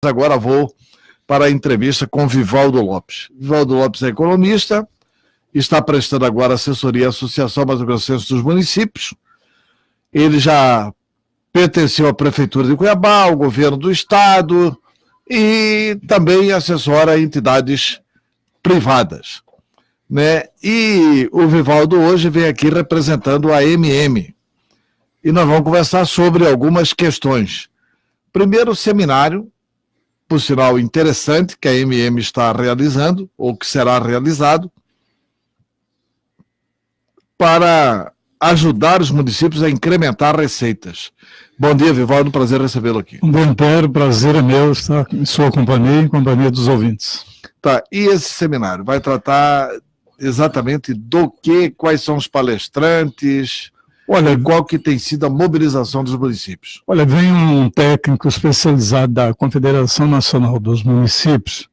Agora vou para a entrevista com Vivaldo Lopes. Vivaldo Lopes é economista, está prestando agora assessoria à Associação Mato Grossense dos Municípios. Ele já pertenceu à Prefeitura de Cuiabá, ao governo do Estado e também assessora entidades privadas, né? E o Vivaldo hoje vem aqui representando a MM. E nós vamos conversar sobre algumas questões. Primeiro, o seminário, por sinal interessante, que a MM está realizando, ou que será realizado, para ajudar os municípios a incrementar receitas. Bom dia, Vivaldo, prazer recebê-lo aqui. Bom, Pedro, prazer é meu estar em sua companhia e em companhia dos ouvintes. Tá, e esse seminário vai tratar exatamente do quê? Quais são os palestrantes? Olha, qual que tem sido a mobilização dos municípios? Olha, vem um técnico especializado da Confederação Nacional dos Municípios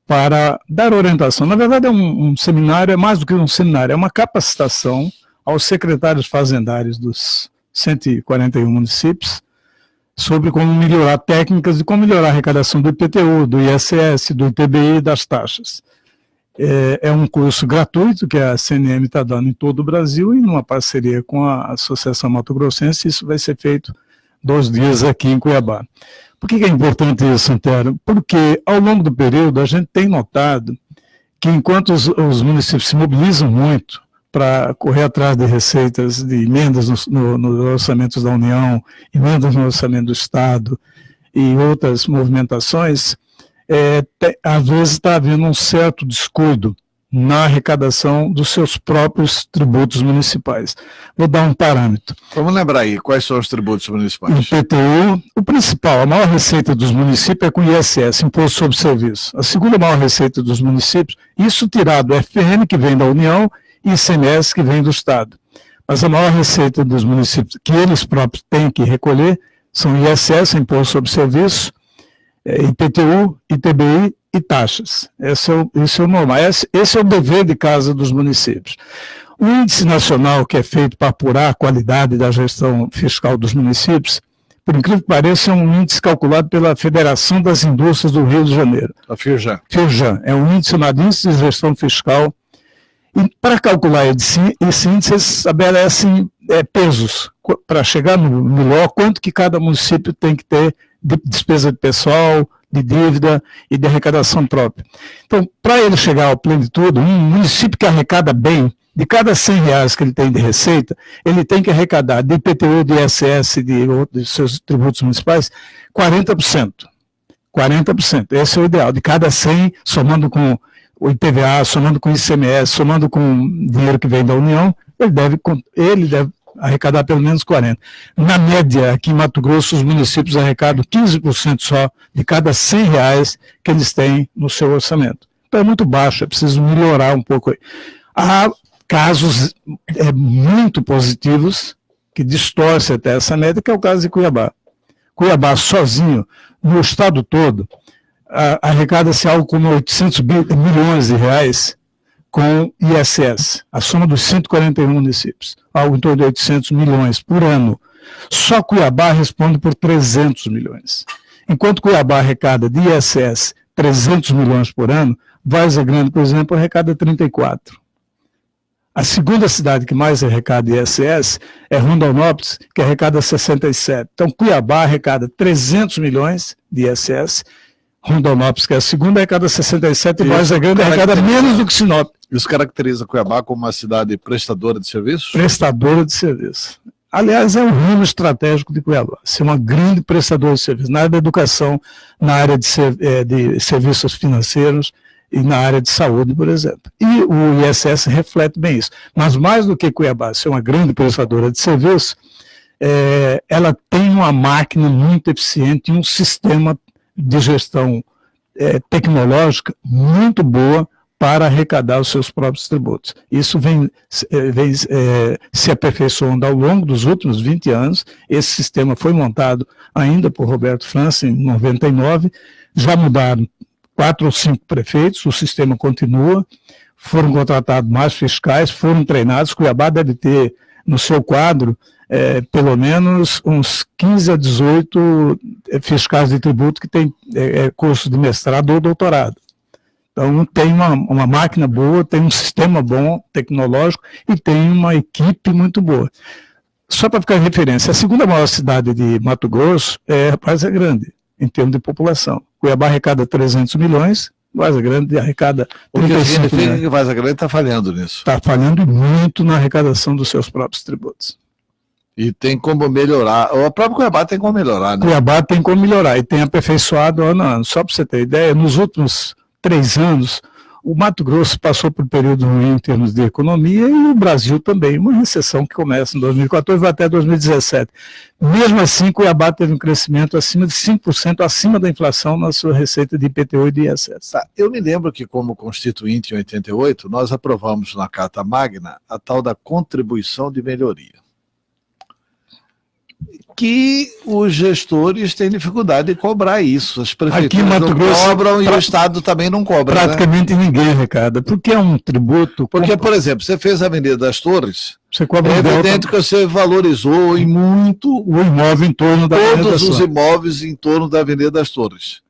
para dar orientação. Na verdade, é um seminário, é mais do que um seminário, é uma capacitação aos secretários fazendários dos 141 municípios sobre como melhorar técnicas e como melhorar a arrecadação do IPTU, do ISS, do ITBI e das taxas. É um curso gratuito que a CNM está dando em todo o Brasil e numa parceria com a Associação Mato Grossense. Isso vai ser feito 2 dias aqui em Cuiabá. Por que é importante isso, Antero? Porque ao longo do período a gente tem notado que enquanto os municípios se mobilizam muito para correr atrás de receitas, de emendas nos orçamentos da União, emendas no orçamento do Estado e outras movimentações, às vezes está havendo um certo descuido na arrecadação dos seus próprios tributos municipais. Vou dar um parâmetro. Vamos lembrar aí, quais são os tributos municipais? O IPTU, o principal, a maior receita dos municípios é com o ISS, Imposto sobre Serviço. A segunda maior receita dos municípios, isso tirado do FPM, que vem da União, e ICMS, que vem do Estado. Mas a maior receita dos municípios, que eles próprios têm que recolher, são ISS, Imposto sobre Serviço, IPTU, ITBI e taxas. Esse é o normal. Esse é o dever de casa dos municípios. O índice nacional que é feito para apurar a qualidade da gestão fiscal dos municípios, por incrível que pareça, é um índice calculado pela Federação das Indústrias do Rio de Janeiro. A FIRJAN. FIRJAN. É um índice chamado Índice de Gestão Fiscal. E para calcular esse índice, eles estabelecem pesos para chegar no LO, quanto que cada município tem que ter de despesa de pessoal, de dívida e de arrecadação própria. Então, para ele chegar ao plenitude, um município que arrecada bem, de cada R$100 que ele tem de receita, ele tem que arrecadar de IPTU, de ISS e de seus tributos municipais, 40%. 40%. Esse é o ideal. De cada 100, somando com o IPVA, somando com o ICMS, somando com o dinheiro que vem da União, ele deve arrecadar pelo menos 40%. Na média, aqui em Mato Grosso, os municípios arrecadam 15% só de cada R$100 que eles têm no seu orçamento. Então é muito baixo, é preciso melhorar um pouco. Há casos muito positivos que distorcem até essa média, que é o caso de Cuiabá. Cuiabá sozinho, no estado todo, arrecada-se algo como 800 milhões de reais com ISS, a soma dos 141 municípios, algo em torno de 800 milhões por ano. Só Cuiabá responde por 300 milhões. Enquanto Cuiabá arrecada de ISS 300 milhões por ano, Várzea Grande, por exemplo, arrecada 34. A segunda cidade que mais arrecada ISS é Rondonópolis, que arrecada 67. Então, Cuiabá arrecada 300 milhões de ISS, Rondonópolis, que é a segunda, arrecada 67, e Várzea Grande arrecada menos do que Sinop. Isso caracteriza Cuiabá como uma cidade prestadora de serviços? Prestadora de serviços. Aliás, é um rumo estratégico de Cuiabá, ser uma grande prestadora de serviços, na área da educação, na área de serviços financeiros e na área de saúde, por exemplo. E o ISS reflete bem isso. Mas mais do que Cuiabá ser uma grande prestadora de serviços, ela tem uma máquina muito eficiente e um sistema de gestão tecnológica muito boa para arrecadar os seus próprios tributos. Isso vem se aperfeiçoando ao longo dos últimos 20 anos. Esse sistema foi montado ainda por Roberto França em 99, já mudaram 4 ou 5 prefeitos, o sistema continua, foram contratados mais fiscais, foram treinados. Cuiabá deve ter no seu quadro pelo menos uns 15 a 18 fiscais de tributo que têm curso de mestrado ou doutorado. Então, tem uma máquina boa, tem um sistema bom, tecnológico, e tem uma equipe muito boa. Só para ficar em referência, a segunda maior cidade de Mato Grosso é Várzea Grande, em termos de população. Cuiabá arrecada 300 milhões, Várzea Grande arrecada 35 milhões. Que Várzea Grande está falhando nisso. Está falhando muito na arrecadação dos seus próprios tributos. E tem como melhorar. O próprio Cuiabá tem como melhorar, né? Cuiabá tem como melhorar e tem aperfeiçoado ano a ano. Só para você ter ideia, nos últimos 3 anos, o Mato Grosso passou por um período ruim em termos de economia e o Brasil também, uma recessão que começa em 2014 e vai até 2017. Mesmo assim, Cuiabá teve um crescimento acima de 5%, acima da inflação na sua receita de IPTU e de ISS. Tá. Eu me lembro que, como constituinte em 88, nós aprovamos na Carta Magna a tal da contribuição de melhoria, que os gestores têm dificuldade de cobrar isso. As prefeituras não cobram e o Estado também não cobra. Praticamente ninguém arrecada, porque é um tributo. Porque, por exemplo, você fez a Avenida das Torres, você cobra é evidente que você valorizou em muito o imóvel em torno da Avenida das Torres. Todos os imóveis em torno da Avenida das Torres.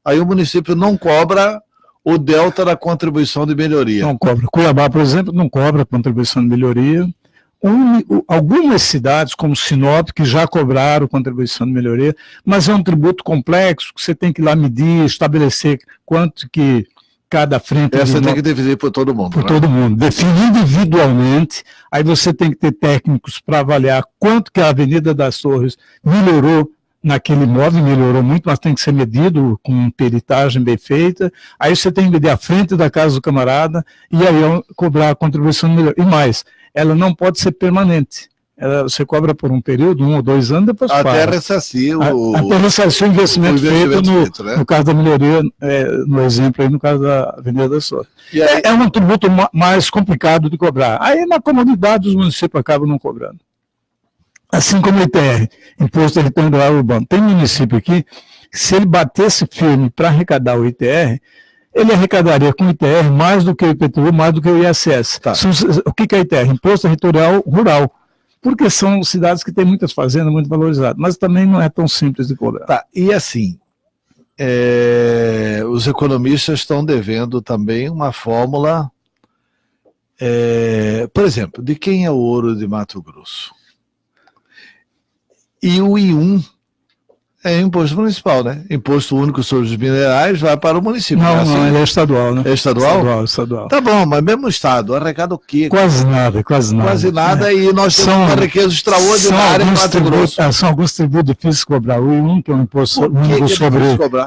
Aí o município não cobra o delta da contribuição de melhoria. Não cobra. Cuiabá, por exemplo, não cobra contribuição de melhoria. Algumas cidades, como Sinop, que já cobraram contribuição de melhoria, mas é um tributo complexo, que você tem que ir lá medir, estabelecer quanto que cada frente... Você tem que definir por todo mundo. Por todo mundo. Definir individualmente, aí você tem que ter técnicos para avaliar quanto que a Avenida das Torres melhorou naquele imóvel, melhorou muito, mas tem que ser medido com peritagem bem feita. Aí você tem que medir a frente da casa do camarada e aí cobrar a contribuição de melhoria. E mais, ela não pode ser permanente. Você cobra por um período, 1 ou 2 anos, depois até ressarcir até ressarcir o investimento feito no caso da melhoria, no exemplo aí, no caso da Avenida das Torres. É um tributo mais complicado de cobrar. Aí na comunidade os municípios acabam não cobrando. Assim como o ITR, Imposto Territorial Urbano. Tem município aqui que, se ele batesse firme para arrecadar o ITR, ele arrecadaria com o ITR mais do que o IPTU, mais do que o ISS. Tá. O que é ITR? Imposto Territorial Rural. Porque são cidades que têm muitas fazendas muito valorizadas, mas também não é tão simples de cobrar. Tá. E assim, os economistas estão devendo também uma fórmula, por exemplo, de quem é o ouro de Mato Grosso? E o I1 é imposto municipal, né? Imposto único sobre os minerais vai para o município. Não, não, ele é estadual, né? É estadual? Estadual. Tá bom, mas mesmo o Estado arrecada o quê? Quase nada. Quase nada, e nós temos uma riqueza extraordinária em Mato Grosso. São alguns tributos difíceis de cobrar. O I1, que é um imposto único sobre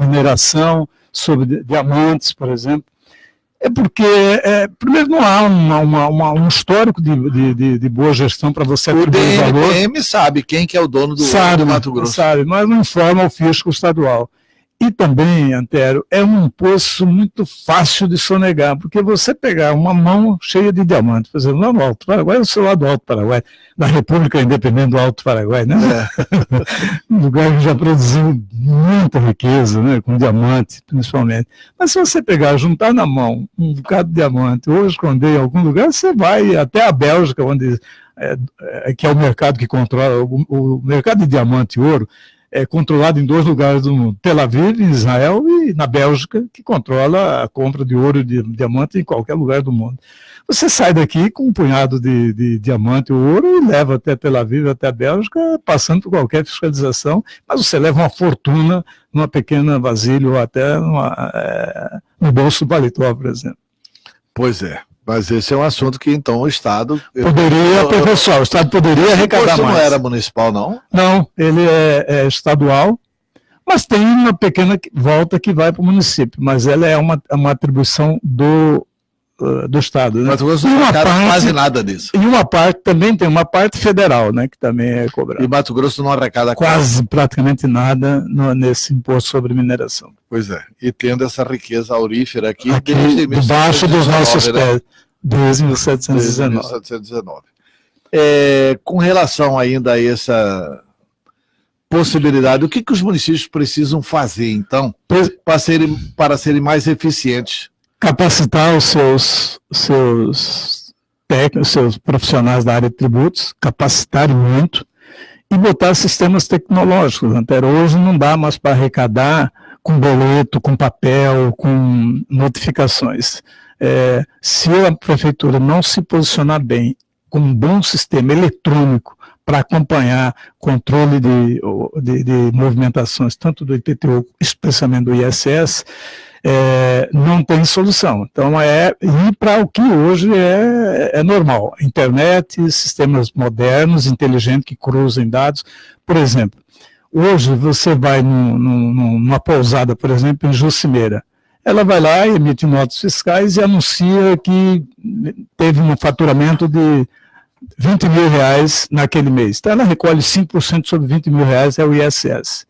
mineração, sobre diamantes, por exemplo. É porque, primeiro, não há um histórico de boa gestão para você atribuir valor. O DMPM sabe quem que é o dono do Mato Grosso. Sabe, mas não informa o fisco estadual. E também, Antero, é um imposto muito fácil de sonegar, porque você pegar uma mão cheia de diamantes, por exemplo, lá no Alto Paraguai, no lado do Alto Paraguai, da República Independente do Alto Paraguai, né? Um lugar que já produziu muita riqueza, né? Com diamante, principalmente. Mas se você pegar, juntar na mão um bocado de diamante, ou esconder em algum lugar, você vai até a Bélgica, onde que é o mercado que controla, o mercado de diamante e ouro, é controlado em 2 lugares do mundo, Tel Aviv, em Israel, e na Bélgica, que controla a compra de ouro e de diamante em qualquer lugar do mundo. Você sai daqui com um punhado de diamante ou ouro e leva até Tel Aviv, até a Bélgica, passando por qualquer fiscalização, mas você leva uma fortuna numa pequena vasilha ou até no bolso do paletó, por exemplo. Pois é. Mas esse é um assunto que, então, o Estado... o Estado poderia arrecadar mais. Não era municipal, não? Não, ele é estadual, mas tem uma pequena volta que vai para o município, mas ela é uma atribuição do Estado. Né? Mas você não arrecada quase nada disso. E uma parte, também tem uma parte federal, né, que também é cobrada. E Mato Grosso não arrecada quase praticamente nada nesse imposto sobre mineração. Pois é, e tendo essa riqueza aurífera aqui desde debaixo dos nossos pés, desde 1719. Com relação ainda a essa possibilidade, o que os municípios precisam fazer, então, para serem mais eficientes? Capacitar os seus técnicos, seus profissionais da área de tributos, capacitarem muito, e botar sistemas tecnológicos. Hoje não dá mais para arrecadar com boleto, com papel, com notificações. Se a prefeitura não se posicionar bem com um bom sistema eletrônico para acompanhar controle de movimentações, tanto do IPTU, especialmente do ISS, não tem solução. Então, ir para o que hoje é normal. Internet, sistemas modernos, inteligentes, que cruzem dados. Por exemplo, hoje você vai numa pousada, por exemplo, em Jucimeira. Ela vai lá, emite notas fiscais e anuncia que teve um faturamento de 20 mil reais naquele mês. Então, ela recolhe 5% sobre 20 mil reais, é o ISS.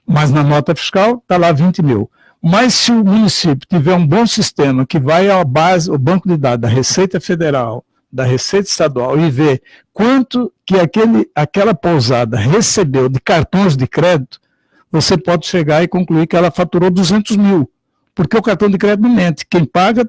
Mas na nota fiscal está lá 20 mil. Mas se o município tiver um bom sistema que vai à base, o banco de dados da Receita Federal, da Receita Estadual, e ver quanto que aquela pousada recebeu de cartões de crédito, você pode chegar e concluir que ela faturou 200 mil. Porque o cartão de crédito não mente. Quem paga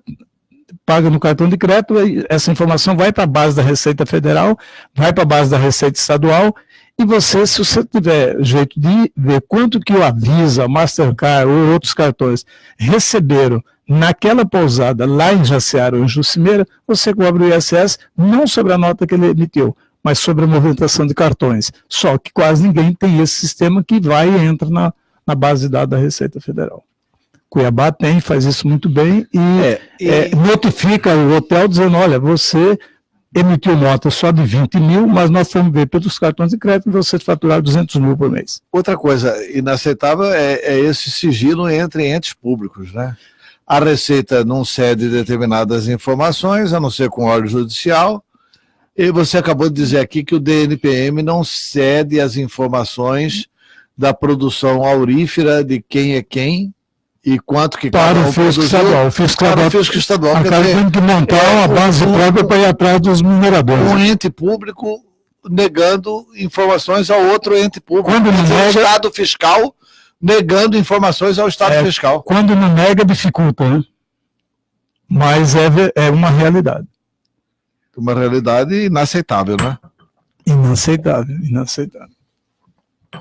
no cartão de crédito, essa informação vai para a base da Receita Federal, vai para a base da Receita Estadual, e você, se você tiver jeito de ver quanto que o Avisa, Mastercard ou outros cartões receberam naquela pousada lá em Jaciara ou em Jucimeira, você cobra o ISS não sobre a nota que ele emitiu, mas sobre a movimentação de cartões. Só que quase ninguém tem esse sistema que vai e entra na base de dados da Receita Federal. Cuiabá faz isso muito bem e notifica o hotel dizendo, olha, você emitiu nota só de 20 mil, mas nós fomos ver pelos cartões de crédito e você faturar 200 mil por mês. Outra coisa inaceitável é esse sigilo entre entes públicos, né? A Receita não cede determinadas informações, a não ser com ordem judicial, e você acabou de dizer aqui que o DNPM não cede as informações da produção aurífera de quem é quem, e quanto que para o fisco estadual. Para o fisco estadual. Acaba tendo que montar uma base própria para ir atrás dos mineradores. Um ente público negando informações ao outro ente público. Quando não nega, o Estado fiscal negando informações ao Estado fiscal. Quando não nega, dificulta, né? Mas é uma realidade. Uma realidade inaceitável, né? Inaceitável.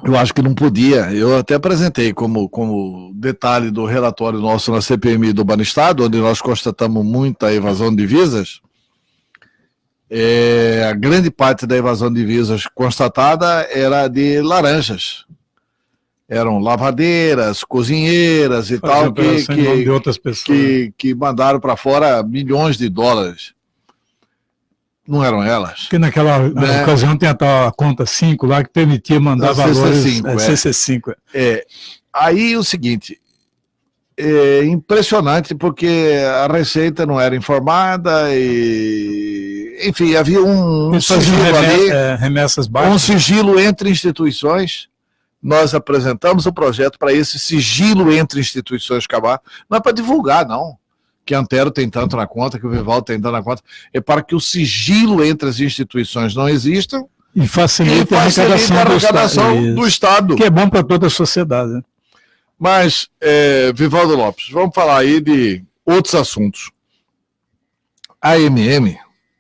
Eu acho que não podia. Eu até apresentei como detalhe do relatório nosso na CPMI do Banestado, onde nós constatamos muita evasão de divisas. A grande parte da evasão de divisas constatada era de laranjas. Eram lavadeiras, cozinheiras e tal, de outras pessoas. que mandaram para fora milhões de dólares. Não eram elas. Porque naquela ocasião tem a conta 5 lá que permitia mandar valores. CC5. Aí o seguinte, impressionante porque a Receita não era informada e, enfim, havia um sigilo ali, remessas baixas. Um sigilo entre instituições. Nós apresentamos o projeto para esse sigilo entre instituições acabar. Não é para divulgar, não. Que a Antero tem tanto na conta, que o Vivaldo tem tanto na conta, é para que o sigilo entre as instituições não exista e facilite a arrecadação do Estado. Que é bom para toda a sociedade. Mas, Vivaldo Lopes, vamos falar aí de outros assuntos. A AMM,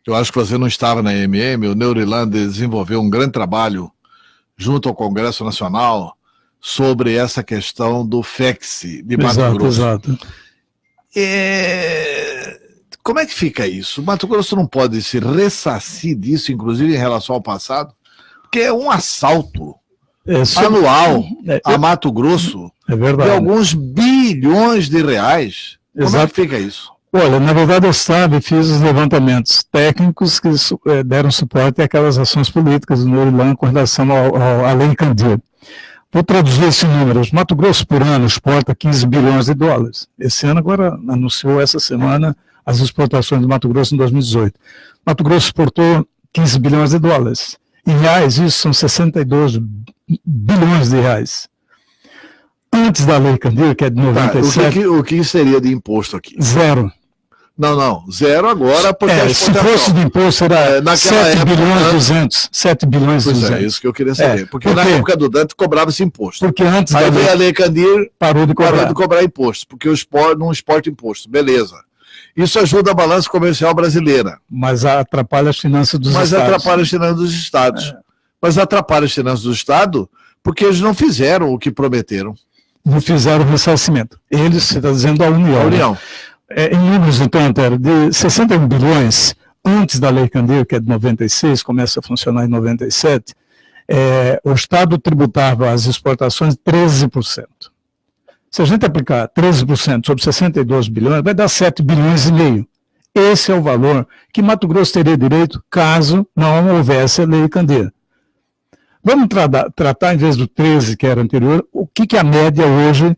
eu acho que você não estava na AMM, o Neuriland desenvolveu um grande trabalho junto ao Congresso Nacional sobre essa questão do FEX de Mato Grosso. Exato. Como é que fica isso? O Mato Grosso não pode se ressarcir disso, inclusive em relação ao passado, porque é um assalto anual a Mato Grosso de alguns bilhões de reais. Como é que fica isso? Olha, na verdade eu fiz os levantamentos técnicos que deram suporte àquelas ações políticas do Neuriland com relação à Lei Candir. Vou traduzir esses números. Mato Grosso, por ano, exporta 15 bilhões de dólares. Esse ano, agora, anunciou essa semana as exportações do Mato Grosso em 2018. Mato Grosso exportou 15 bilhões de dólares. Em reais, isso são 62 bilhões de reais. Antes da Lei Candir, que é de 97... O que seria de imposto aqui? Zero. Não, zero agora, porque se fosse de imposto era 7 bilhões 200. 7 bilhões 200. É isso que eu queria saber. Porque na época do Dante cobrava-se imposto. Porque antes aí veio a Lei Candir, parou de cobrar imposto, porque o esporte não exporta imposto. Beleza. Isso ajuda a balança comercial brasileira. Mas atrapalha as finanças dos estados. Mas atrapalha as finanças dos estados. mas atrapalha as finanças do Estado porque eles não fizeram o que prometeram. Não fizeram o ressarcimento. Eles, você está dizendo a União. A União. Em números, então, Antero, de 61 bilhões, antes da Lei Candir, que é de 96, começa a funcionar em 97, o Estado tributava as exportações 13%. Se a gente aplicar 13% sobre 62 bilhões, vai dar 7 bilhões e meio. Esse é o valor que Mato Grosso teria direito caso não houvesse a Lei Candir. Vamos tratar, em vez do 13, que era anterior, o que é a média hoje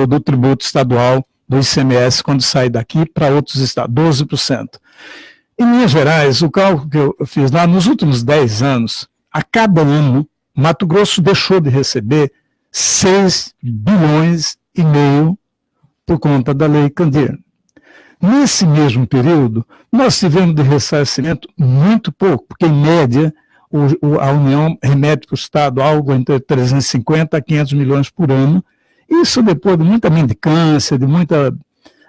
do tributo estadual, do ICMS, quando sai daqui para outros estados, 12%. Em Minas Gerais, o cálculo que eu fiz lá, nos últimos 10 anos, a cada ano, Mato Grosso deixou de receber 6 bilhões e meio por conta da Lei Candir. Nesse mesmo período, nós tivemos de ressarcimento muito pouco, porque, em média, a União remete para o Estado algo entre 350 a 500 milhões por ano. Isso depois de muita mendicância, de muita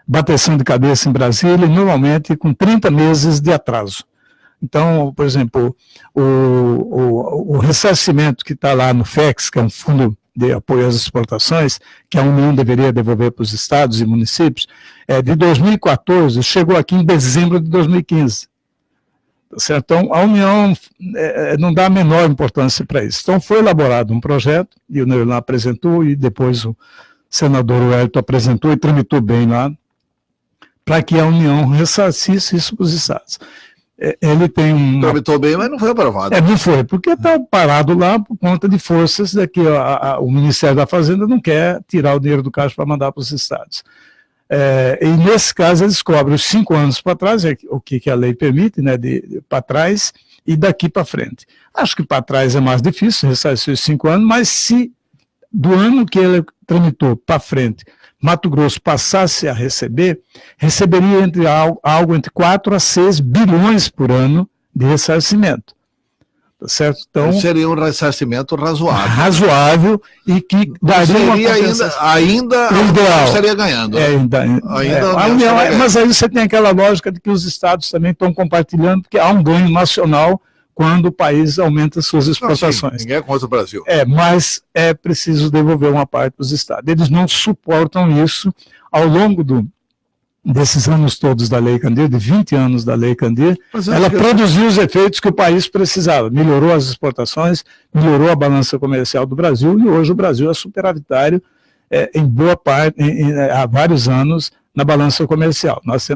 bateção de cabeça em Brasília, e normalmente com 30 meses de atraso. Então, por exemplo, o ressarcimento que está lá no FEX, que é um fundo de apoio às exportações, que a União deveria devolver para os estados e municípios, de 2014, chegou aqui em dezembro de 2015. Certo? Então, a União não dá a menor importância para isso. Então, foi elaborado um projeto, e o Neilton apresentou, e depois o senador Wellington apresentou e tramitou bem lá, para que a União ressarcisse isso para os estados. Ele tem um... Tramitou bem, mas não foi aprovado. Não foi, porque está parado lá por conta de forças que o Ministério da Fazenda não quer tirar o dinheiro do caixa para mandar para os estados. E nesse caso eles cobram os 5 anos para trás, o que a lei permite, né, para trás, e daqui para frente. Acho que para trás é mais difícil, ressarcir os 5 anos, mas se do ano que ele tramitou para frente, Mato Grosso passasse a receberia algo entre 4 a 6 bilhões por ano de ressarcimento. Tá certo? Então, seria um ressarcimento razoável. Razoável e que daria uma ainda ideal. Estaria ganhando. Mas aí você tem aquela lógica de que os estados também estão compartilhando, porque há um ganho nacional quando o país aumenta suas exportações. Não, sim, ninguém é contra o Brasil. Mas é preciso devolver uma parte para os estados. Eles não suportam isso. Ao longo desses anos todos da Lei Candir, de 20 anos da Lei Candir, ela produziu os efeitos que o país precisava. Melhorou as exportações, melhorou a balança comercial do Brasil, e hoje o Brasil é superavitário em boa parte, há vários anos, na balança comercial. Nós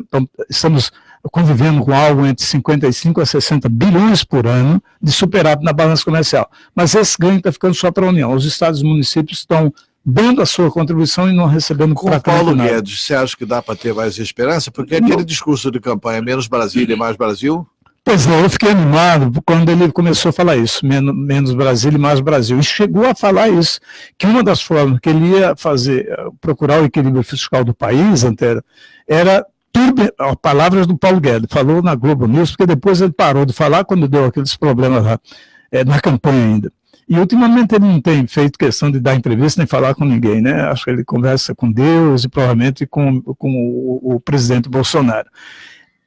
estamos convivendo com algo entre 55 a 60 bilhões por ano de superávit na balança comercial. Mas esse ganho está ficando só para a União. Os estados e municípios estão dando a sua contribuição e não recebendo com o Paulo Guedes, você acha que dá para ter mais esperança? Porque aquele discurso de campanha, menos Brasília e mais Brasil... Pois é, eu fiquei animado quando ele começou a falar isso, menos Brasília e mais Brasil. E chegou a falar isso, que uma das formas que ele ia procurar o equilíbrio fiscal do país, Antero, era palavras do Paulo Guedes. Falou na Globo News, porque depois ele parou de falar quando deu aqueles problemas lá, na campanha ainda. E ultimamente ele não tem feito questão de dar entrevista nem falar com ninguém, né? Acho que ele conversa com Deus e provavelmente com o presidente Bolsonaro.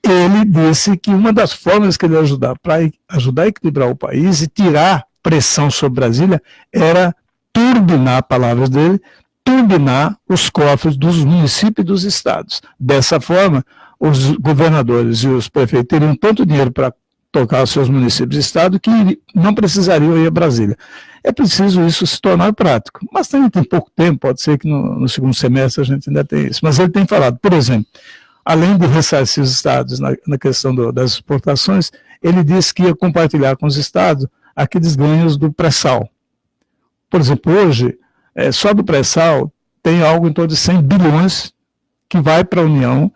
Ele disse que uma das formas que ele ia para ajudar a equilibrar o país e tirar pressão sobre Brasília era turbinar, palavras dele, turbinar os cofres dos municípios e dos estados. Dessa forma, os governadores e os prefeitos teriam tanto dinheiro para tocar os seus municípios e estados que não precisariam ir a Brasília. É preciso isso se tornar prático. Mas também tem pouco tempo, pode ser que no segundo semestre a gente ainda tenha isso. Mas ele tem falado, por exemplo, além de ressarcir os estados na questão das exportações, ele disse que ia compartilhar com os estados aqueles ganhos do pré-sal. Por exemplo, hoje, só do pré-sal tem algo em torno de 100 bilhões que vai para a União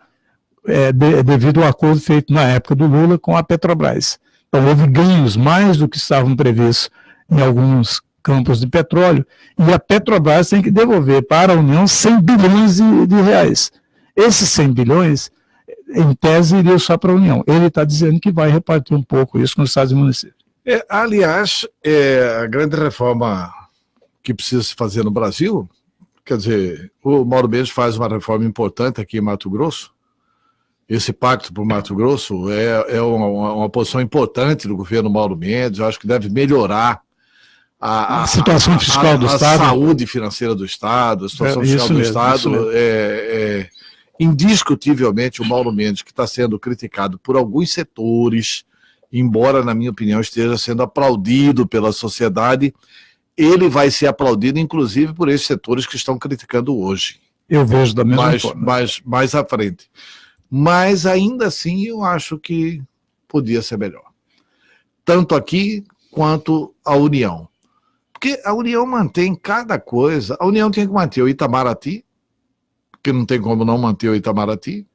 devido ao acordo feito na época do Lula com a Petrobras. Então, houve ganhos mais do que estavam previstos em alguns campos de petróleo, e a Petrobras tem que devolver para a União 100 bilhões de reais. Esses 100 bilhões, em tese, iriam só para a União. Ele está dizendo que vai repartir um pouco isso com os estados e municípios. Aliás, a grande reforma que precisa se fazer no Brasil, quer dizer, o Mauro Mendes faz uma reforma importante aqui em Mato Grosso, esse pacto para o Mato Grosso é uma posição importante do governo Mauro Mendes. Eu acho que deve melhorar a situação fiscal do Estado. A saúde financeira do Estado, a situação fiscal do mesmo, Estado. Indiscutivelmente, o Mauro Mendes, que está sendo criticado por alguns setores, embora, na minha opinião, esteja sendo aplaudido pela sociedade, ele vai ser aplaudido, inclusive, por esses setores que estão criticando hoje. Eu vejo da mesma forma. Mais à frente. Mas, ainda assim, eu acho que podia ser melhor. Tanto aqui quanto a União. Porque a União mantém cada coisa. A União tem que manter o Itamaraty, que não tem como não manter o Itamaraty.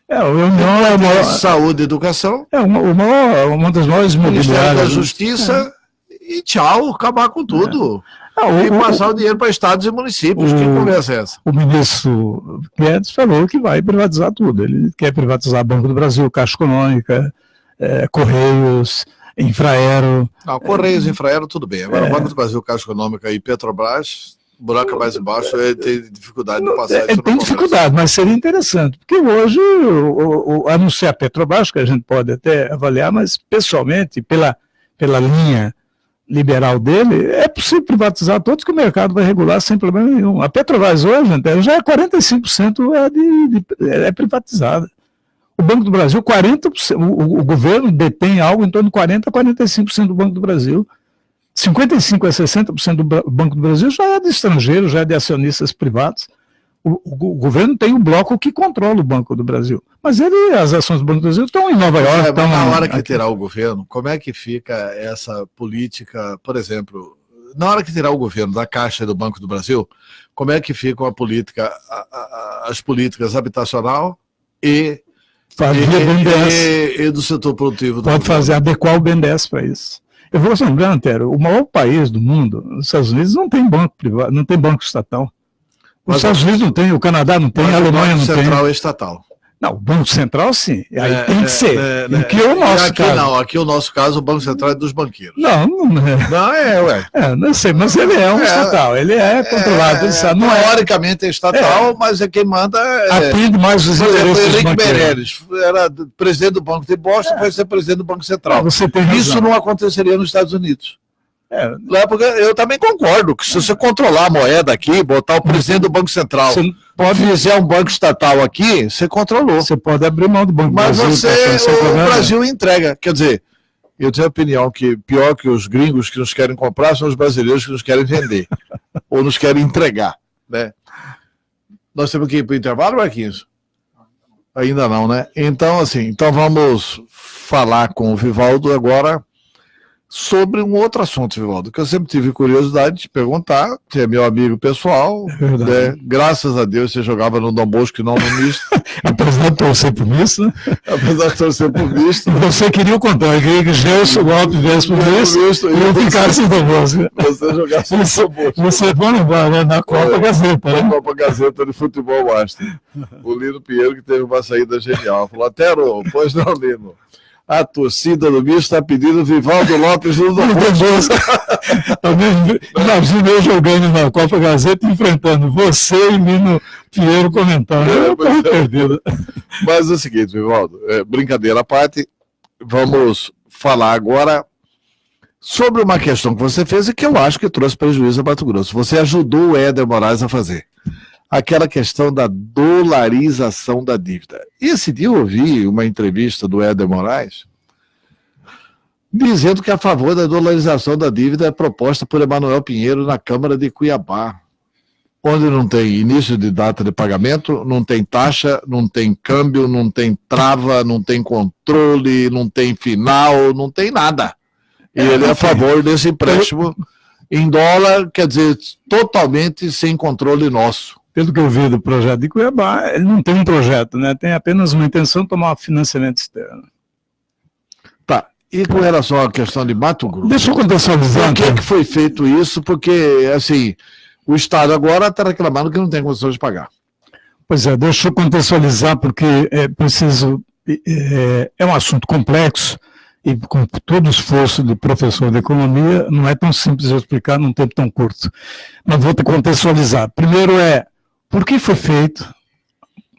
A União é maior... Saúde e educação. Uma das maiores Ministério mobiliárias. da Justiça e tchau, acabar com tudo. E passar o dinheiro para estados e municípios. Que conversa é essa? O ministro Guedes falou que vai privatizar tudo. Ele quer privatizar Banco do Brasil, Caixa Econômica, Correios, Infraero. Não, Correios, Infraero, tudo bem. Agora, o Banco do Brasil, Caixa Econômica e Petrobras, buraco mais embaixo, ele tem dificuldade de passar isso. Tem dificuldade, mas seria interessante, porque hoje, a não ser a Petrobras, que a gente pode até avaliar, mas pessoalmente, pela linha liberal dele, é possível privatizar todos que o mercado vai regular sem problema nenhum. A Petrobras hoje, já é 45% é privatizada. O Banco do Brasil, 40%, o governo detém algo em torno de 40% a 45% do Banco do Brasil. 55% a 60% do Banco do Brasil já é de estrangeiro, já é de acionistas privados. O governo tem um bloco que controla o Banco do Brasil. Mas as ações do Banco do Brasil estão em Nova York. Na hora que tirar o governo, como é que fica essa política, por exemplo, na hora que tirar o governo da Caixa e do Banco do Brasil, como é que ficam as políticas habitacional e do setor produtivo? Pode adequar o BNDES para isso. Eu vou lembrar, Antero, o maior país do mundo, os Estados Unidos, não tem banco privado, não tem banco estatal. Os Estados Unidos não tem, o Canadá não tem, a Alemanha não tem. O Banco Central é estatal. Não, o Banco Central sim, aí tem que ser. Aqui é o nosso caso. Não, aqui o nosso caso, o Banco Central é dos banqueiros. Não é. Não é, ué. Não sei, mas ele é um estatal, ele é controlado. Teoricamente é estatal, mas quem manda atende mais os interesses dos banqueiros. Meirelles era presidente do Banco de Boston, foi ser presidente do Banco Central. Você tem razão. Isso não aconteceria nos Estados Unidos. Porque eu também concordo que se você controlar a moeda aqui, botar o presidente do Banco Central, pode fizer um banco estatal aqui, você controlou. Você pode abrir mão do Banco Brasil. Mas o Brasil entrega. Quer dizer, eu tenho a opinião que pior que os gringos que nos querem comprar são os brasileiros que nos querem vender. Ou nos querem entregar. Né? Nós temos que ir para o intervalo, Marquinhos? Ainda não, né? Então, vamos falar com o Vivaldo agora sobre um outro assunto, Vivaldo, que eu sempre tive curiosidade de perguntar, que é meu amigo pessoal, né? Graças a Deus você jogava no Dom Bosco e não no misto. Apesar de torcer pro misto, né? Apesar de torcer pro misto. Você queria o contrário, queria que Gelson Lopes viesse pro misto e eu ficasse no Dom Bosco. Você jogasse no Dom Bosco. Você pode lembrar, né? Na Copa Gazeta, né? Na Copa Gazeta de Futebol Master. O Lino Pinheiro que teve uma saída genial. Falou, Atero, pois não, Lino. A torcida do misto está pedindo Vivaldo Lopes no Dom Bosco. Imagina eu jogando na Copa Gazeta enfrentando você e Lino Pinheiro comentando. Perdido. Mas é o seguinte, Vivaldo, brincadeira à parte, vamos falar agora sobre uma questão que você fez e que eu acho que trouxe prejuízo a Mato Grosso. Você ajudou o Éder Moraes a fazer. Aquela questão da dolarização da dívida. E esse dia eu ouvi uma entrevista do Éder Moraes dizendo que a favor da dolarização da dívida é proposta por Emanuel Pinheiro na Câmara de Cuiabá, onde não tem início de data de pagamento, não tem taxa, não tem câmbio, não tem trava, não tem controle, não tem final, não tem nada. E ele é a favor desse empréstimo em dólar, quer dizer, totalmente sem controle nosso. Pelo que eu vi do projeto de Cuiabá, ele não tem um projeto, né? Tem apenas uma intenção de tomar financiamento externo. Tá. E com relação à questão de Mato Grosso? Deixa eu contextualizar. Por que foi feito isso? Porque, assim, o Estado agora está reclamando que não tem condições de pagar. Pois é, deixa eu contextualizar, porque é um assunto complexo e com todo o esforço de professor de economia, não é tão simples de explicar num tempo tão curto. Mas vou te contextualizar. Primeiro por que foi feito,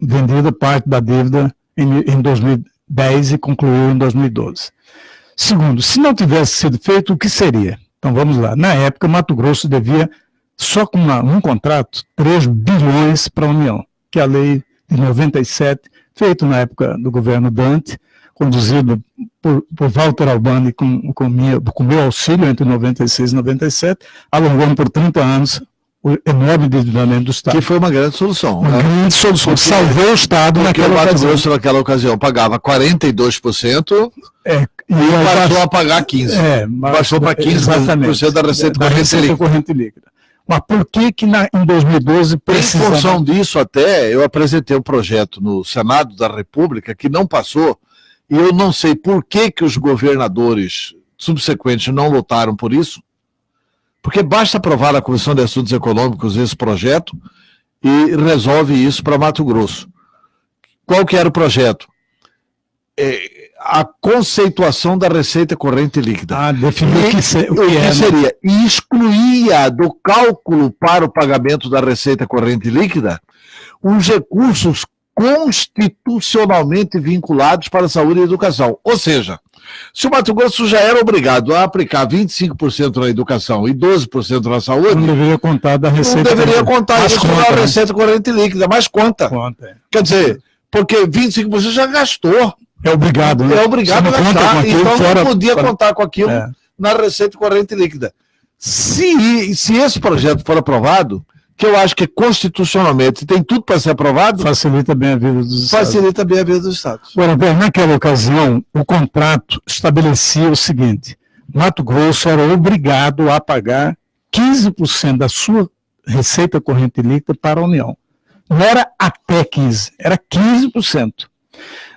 vendida parte da dívida em 2010 e concluiu em 2012. Segundo, se não tivesse sido feito, o que seria? Então vamos lá. Na época, Mato Grosso devia, só com um contrato, 3 bilhões para a União, que é a lei de 97, feita na época do governo Dante, conduzido por Walter Albani com meu auxílio entre 96 e 97, alongando por 30 anos o enorme endividamento do Estado. Que foi uma grande solução. Uma grande solução. Porque, salvou o Estado naquela ocasião. Porque o Mato Grosso naquela ocasião pagava 42% e passou a pagar 15%. Baixou para 15% da receita corrente líquida. Mas por que em 2012 precisava... Em função disso até, eu apresentei um projeto no Senado da República que não passou, e eu não sei por que os governadores subsequentes não lutaram por isso, porque basta aprovar na Comissão de Assuntos Econômicos esse projeto e resolve isso para Mato Grosso. Qual que era o projeto? A conceituação da receita corrente líquida. Definir o que seria? Excluía do cálculo para o pagamento da receita corrente líquida os recursos constitucionalmente vinculados para a saúde e educação. Ou seja, se o Mato Grosso já era obrigado a aplicar 25% na educação e 12% na saúde, não deveria contar da receita. Não deveria contar isso na receita corrente líquida, mas conta. Quer dizer, porque 25% já gastou. É obrigado, né? É obrigado a gastar, então não podia contar com aquilo na receita corrente líquida. Se esse projeto for aprovado, que eu acho que constitucionalmente tem tudo para ser aprovado, facilita bem a vida dos Estados. Facilita bem a vida dos Estados. Agora, bem, naquela ocasião, o contrato estabelecia o seguinte: Mato Grosso era obrigado a pagar 15% da sua receita corrente líquida para a União. Não era até 15%, era 15%.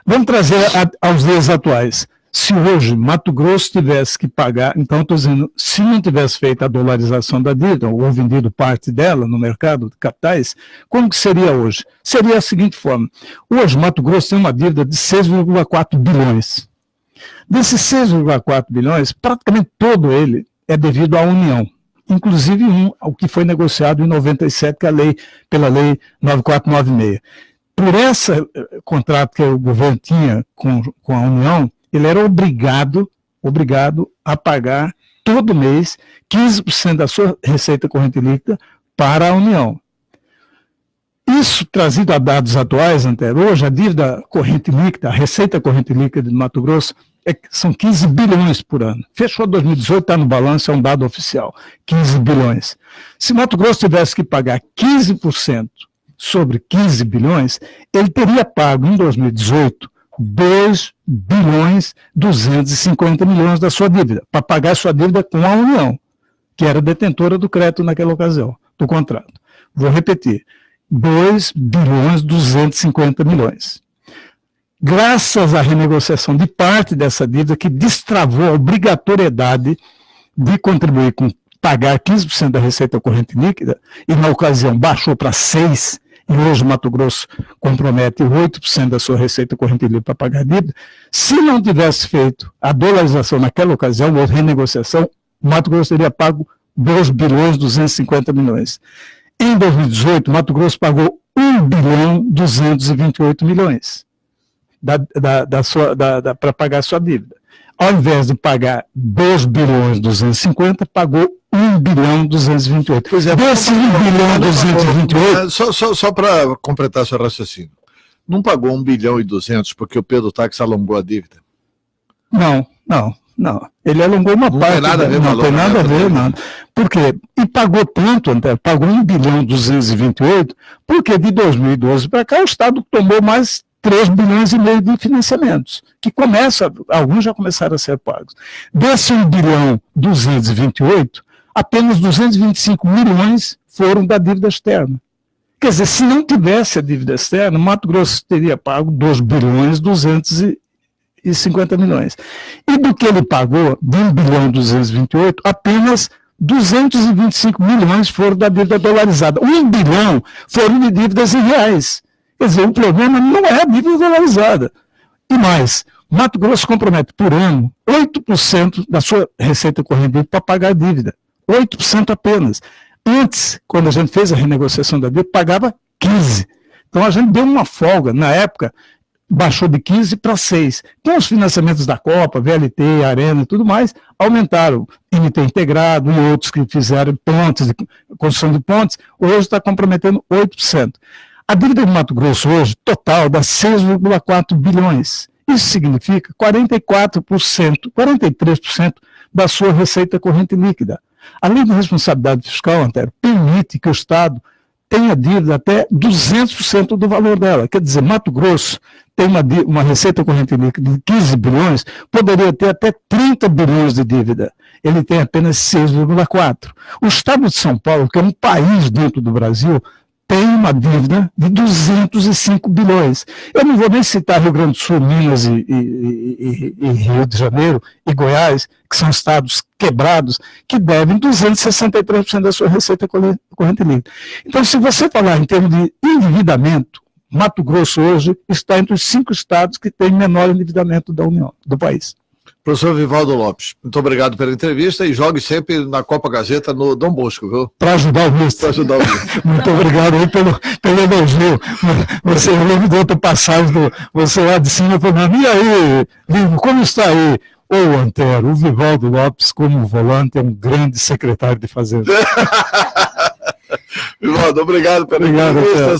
Vamos trazer aos dias atuais. Se hoje Mato Grosso tivesse que pagar, então estou dizendo, se não tivesse feito a dolarização da dívida, ou vendido parte dela no mercado de capitais, como que seria hoje? Seria da seguinte forma: hoje Mato Grosso tem uma dívida de 6,4 bilhões. Desses 6,4 bilhões, praticamente todo ele é devido à União, inclusive o que foi negociado em 97, que é pela lei 9496. Por esse contrato que o governo tinha com a União, ele era obrigado a pagar todo mês 15% da sua receita corrente líquida para a União. Isso trazido a dados atuais, hoje a dívida corrente líquida, a receita corrente líquida de Mato Grosso, são 15 bilhões por ano. Fechou 2018, está no balanço, é um dado oficial, 15 bilhões. Se Mato Grosso tivesse que pagar 15% sobre 15 bilhões, ele teria pago em 2018 2 bilhões 250 milhões da sua dívida, para pagar sua dívida com a União, que era detentora do crédito naquela ocasião, do contrato. Vou repetir, 2 bilhões 250 milhões. Graças à renegociação de parte dessa dívida, que destravou a obrigatoriedade de contribuir com pagar 15% da receita corrente líquida, e na ocasião baixou para 6%, e hoje o Mato Grosso compromete 8% da sua receita corrente líquida para pagar a dívida. Se não tivesse feito a dolarização naquela ocasião, ou renegociação, o Mato Grosso teria pago 2 bilhões 250 milhões. Em 2018, o Mato Grosso pagou 1 bilhão 228 milhões para pagar a sua dívida. Ao invés de pagar 2 bilhões 250, pagou 1 bilhão 228. Pois é, desse 1 bilhão 228... Só para completar seu raciocínio. Não pagou 1 bilhão e 200 porque o Pedro Táxi alongou a dívida? Não. Ele alongou uma parte. Tem nada a ver, não tem nada a ver, nada. Por quê? E pagou tanto, pagou 1 bilhão 228, porque de 2012 para cá o Estado tomou mais 3 bilhões e meio de financiamentos, que alguns já começaram a ser pagos. Desse 1 bilhão 228, apenas 225 milhões foram da dívida externa. Quer dizer, se não tivesse a dívida externa, Mato Grosso teria pago 2 bilhões 250 milhões. E do que ele pagou, de 1 bilhão 228, apenas 225 milhões foram da dívida dolarizada. 1 bilhão foram de dívidas em reais. Quer dizer, o problema não é a dívida dolarizada. E mais, Mato Grosso compromete por ano 8% da sua receita corrente para pagar a dívida. 8% apenas. Antes, quando a gente fez a renegociação da dívida, pagava 15%. Então a gente deu uma folga. Na época, baixou de 15 para 6. Com os financiamentos da Copa, VLT, Arena e tudo mais, aumentaram. MT integrado e outros que fizeram pontes, construção de pontes, hoje está comprometendo 8%. A dívida do Mato Grosso hoje, total, dá 6,4 bilhões. Isso significa 44%, 43% da sua receita corrente líquida. A lei de responsabilidade fiscal, Antero, permite que o Estado tenha dívida até 200% do valor dela. Quer dizer, Mato Grosso tem uma receita corrente líquida de 15 bilhões, poderia ter até 30 bilhões de dívida. Ele tem apenas 6,4. O Estado de São Paulo, que é um país dentro do Brasil, tem uma dívida de 205 bilhões. Eu não vou nem citar Rio Grande do Sul, Minas e Rio de Janeiro e Goiás, que são estados quebrados, que devem 263% da sua receita corrente líquida. Então, se você falar em termos de endividamento, Mato Grosso hoje está entre os 5 estados que têm menor endividamento da União, do país. Professor Vivaldo Lopes, muito obrigado pela entrevista e jogue sempre na Copa Gazeta no Dom Bosco, viu? Para ajudar o ministro. Para ajudar o ministro. Muito obrigado aí pelo elogio. Você, eu lembro de outra passagem, você lá de cima falando, e aí, Lino, como está aí? Ô, Antero, o Vivaldo Lopes, como volante, é um grande secretário de Fazenda. Vivaldo, obrigado pela entrevista.